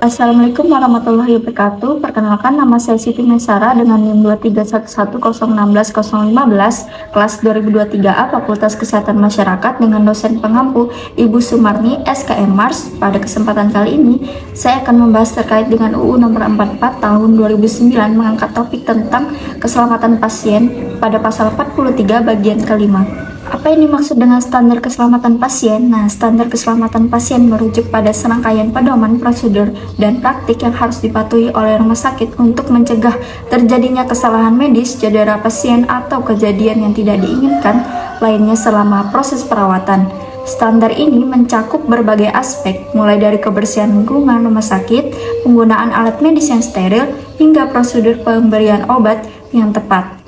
Assalamualaikum warahmatullahi wabarakatuh. Perkenalkan, nama saya Siti Mesara dengan NIM 2311016-015 kelas 2023A Fakultas Kesehatan Masyarakat dengan dosen pengampu Ibu Sumarni SKM Mars. Pada kesempatan kali ini saya akan membahas terkait dengan UU nomor 44 tahun 2009 mengangkat topik tentang keselamatan pasien pada pasal 43 bagian kelima. Apa yang dimaksud dengan standar keselamatan pasien? Nah, standar keselamatan pasien merujuk pada serangkaian pedoman, prosedur, dan praktik yang harus dipatuhi oleh rumah sakit untuk mencegah terjadinya kesalahan medis, cedera pasien, atau kejadian yang tidak diinginkan lainnya selama proses perawatan. Standar ini mencakup berbagai aspek, mulai dari kebersihan lingkungan rumah sakit, penggunaan alat medis yang steril, hingga prosedur pemberian obat yang tepat.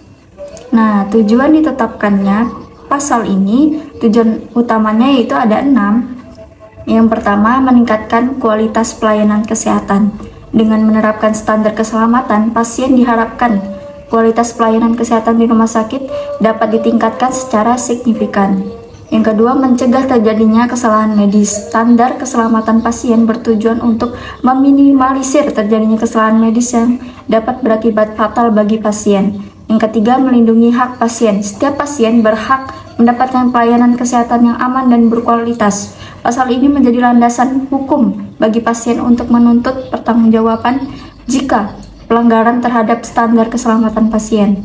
Nah, tujuan ditetapkannya pasal ini, tujuan utamanya yaitu ada 6. Yang pertama, meningkatkan kualitas pelayanan kesehatan. Dengan menerapkan standar keselamatan, pasien diharapkan kualitas pelayanan kesehatan di rumah sakit dapat ditingkatkan secara signifikan. Yang kedua, mencegah terjadinya kesalahan medis. Standar keselamatan pasien bertujuan untuk meminimalisir terjadinya kesalahan medis yang dapat berakibat fatal bagi pasien. Yang ketiga, melindungi hak pasien. Setiap pasien berhak mendapatkan pelayanan kesehatan yang aman dan berkualitas. Pasal ini menjadi landasan hukum bagi pasien untuk menuntut pertanggungjawaban jika pelanggaran terhadap standar keselamatan pasien.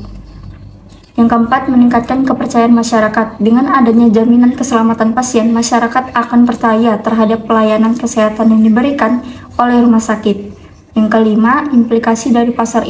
Yang keempat, meningkatkan kepercayaan masyarakat. Dengan adanya jaminan keselamatan pasien, masyarakat akan percaya terhadap pelayanan kesehatan yang diberikan oleh rumah sakit. Yang kelima, implikasi dari pasal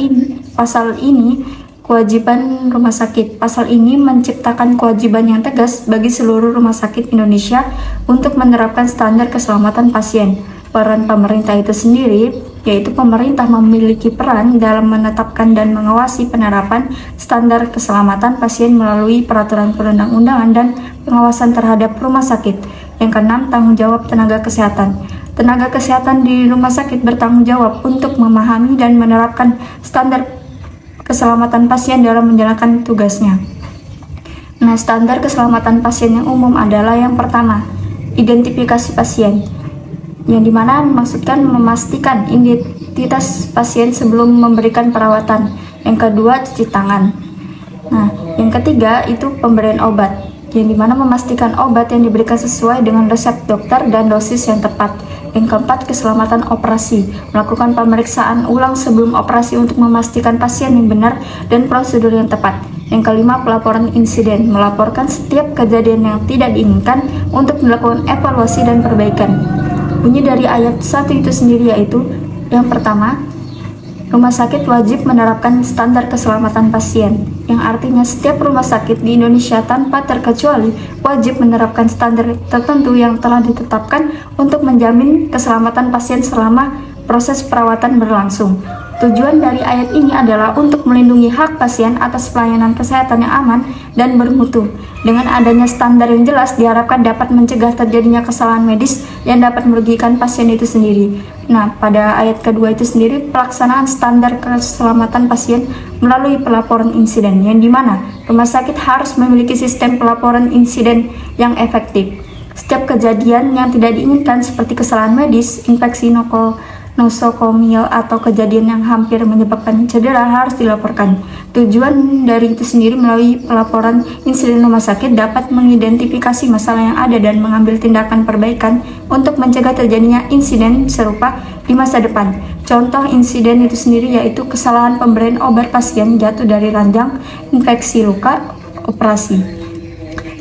ini kewajiban rumah sakit. Pasal ini menciptakan kewajiban yang tegas bagi seluruh rumah sakit Indonesia untuk menerapkan standar keselamatan pasien. Peran pemerintah itu sendiri, yaitu pemerintah memiliki peran dalam menetapkan dan mengawasi penerapan standar keselamatan pasien melalui peraturan perundang-undangan dan pengawasan terhadap rumah sakit. Yang keenam, tanggung jawab tenaga kesehatan. Tenaga kesehatan di rumah sakit bertanggung jawab untuk memahami dan menerapkan standar keselamatan pasien dalam menjalankan tugasnya. Nah, standar keselamatan pasien yang umum adalah yang pertama, identifikasi pasien, yang dimana memaksudkan memastikan identitas pasien sebelum memberikan perawatan. Yang kedua, cuci tangan. Nah, yang ketiga itu pemberian obat, yang dimana memastikan obat yang diberikan sesuai dengan resep dokter dan dosis yang tepat. Yang keempat, keselamatan operasi, melakukan pemeriksaan ulang sebelum operasi untuk memastikan pasien yang benar dan prosedur yang tepat. Yang kelima, pelaporan insiden, melaporkan setiap kejadian yang tidak diinginkan untuk melakukan evaluasi dan perbaikan. Bunyi dari ayat 1 itu sendiri yaitu, yang pertama, rumah sakit wajib menerapkan standar keselamatan pasien, yang artinya setiap rumah sakit di Indonesia tanpa terkecuali wajib menerapkan standar tertentu yang telah ditetapkan untuk menjamin keselamatan pasien selama proses perawatan berlangsung. Tujuan dari ayat ini adalah untuk melindungi hak pasien atas pelayanan kesehatan yang aman dan bermutu. Dengan adanya standar yang jelas diharapkan dapat mencegah terjadinya kesalahan medis yang dapat merugikan pasien itu sendiri. Nah, pada ayat kedua itu sendiri, pelaksanaan standar keselamatan pasien melalui pelaporan insiden, yang dimana rumah sakit harus memiliki sistem pelaporan insiden yang efektif. Setiap kejadian yang tidak diinginkan seperti kesalahan medis, infeksi nosokomial, atau kejadian yang hampir menyebabkan cedera harus dilaporkan. Tujuan dari itu sendiri, melalui pelaporan insiden rumah sakit dapat mengidentifikasi masalah yang ada dan mengambil tindakan perbaikan untuk mencegah terjadinya insiden serupa di masa depan. Contoh insiden itu sendiri yaitu kesalahan pemberian obat pasien jatuh dari ranjang, infeksi luka, operasi.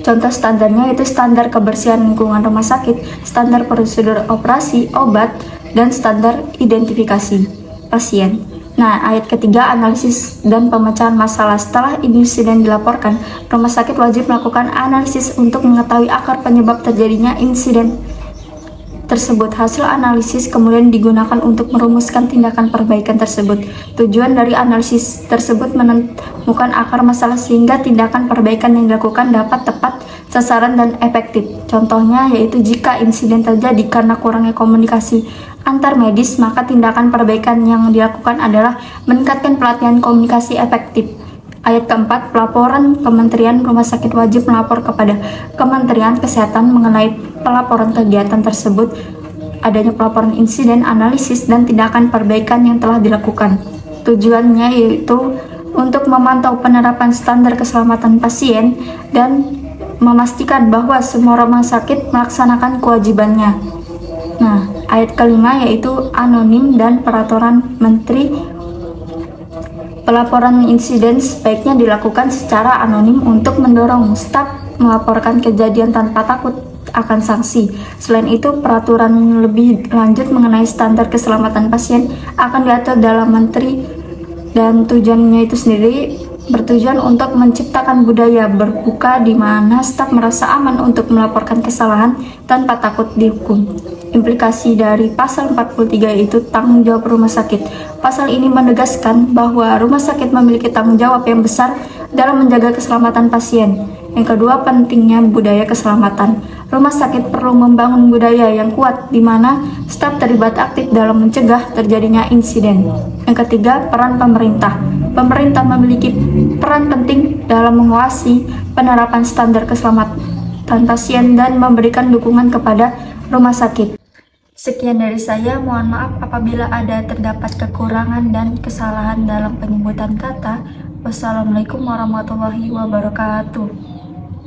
Contoh standarnya yaitu standar kebersihan lingkungan rumah sakit, standar prosedur operasi, obat, dan standar identifikasi pasien. Nah, ayat ketiga, analisis dan pemecahan masalah. Setelah insiden dilaporkan, rumah sakit wajib melakukan analisis untuk mengetahui akar penyebab terjadinya insiden tersebut. Hasil analisis kemudian digunakan untuk merumuskan tindakan perbaikan tersebut. Tujuan dari analisis tersebut menemukan akar masalah sehingga tindakan perbaikan yang dilakukan dapat tepat sasaran dan efektif. Contohnya yaitu jika insiden terjadi karena kurangnya komunikasi antar medis, maka tindakan perbaikan yang dilakukan adalah meningkatkan pelatihan komunikasi efektif. Ayat keempat, pelaporan Kementerian Rumah Sakit wajib melapor kepada Kementerian Kesehatan mengenai pelaporan kegiatan tersebut, adanya pelaporan insiden, analisis, dan tindakan perbaikan yang telah dilakukan. Tujuannya yaitu untuk memantau penerapan standar keselamatan pasien dan memastikan bahwa semua rumah sakit melaksanakan kewajibannya. Nah, ayat kelima yaitu anonim dan peraturan Menteri. Pelaporan insiden sebaiknya dilakukan secara anonim untuk mendorong staf melaporkan kejadian tanpa takut akan sanksi. Selain itu, peraturan lebih lanjut mengenai standar keselamatan pasien akan diatur dalam Menteri, dan tujuannya itu sendiri bertujuan untuk menciptakan budaya berbuka di mana staf merasa aman untuk melaporkan kesalahan tanpa takut dihukum. Implikasi dari pasal 43 itu tanggung jawab rumah sakit. Pasal ini menegaskan bahwa rumah sakit memiliki tanggung jawab yang besar dalam menjaga keselamatan pasien. Yang kedua, pentingnya budaya keselamatan. Rumah sakit perlu membangun budaya yang kuat di mana staf terlibat aktif dalam mencegah terjadinya insiden. Yang ketiga, peran pemerintah. Pemerintah memiliki peran penting dalam mengawasi penerapan standar keselamatan pasien dan memberikan dukungan kepada rumah sakit. Sekian dari saya, mohon maaf apabila ada terdapat kekurangan dan kesalahan dalam penyebutan kata. Wassalamualaikum warahmatullahi wabarakatuh.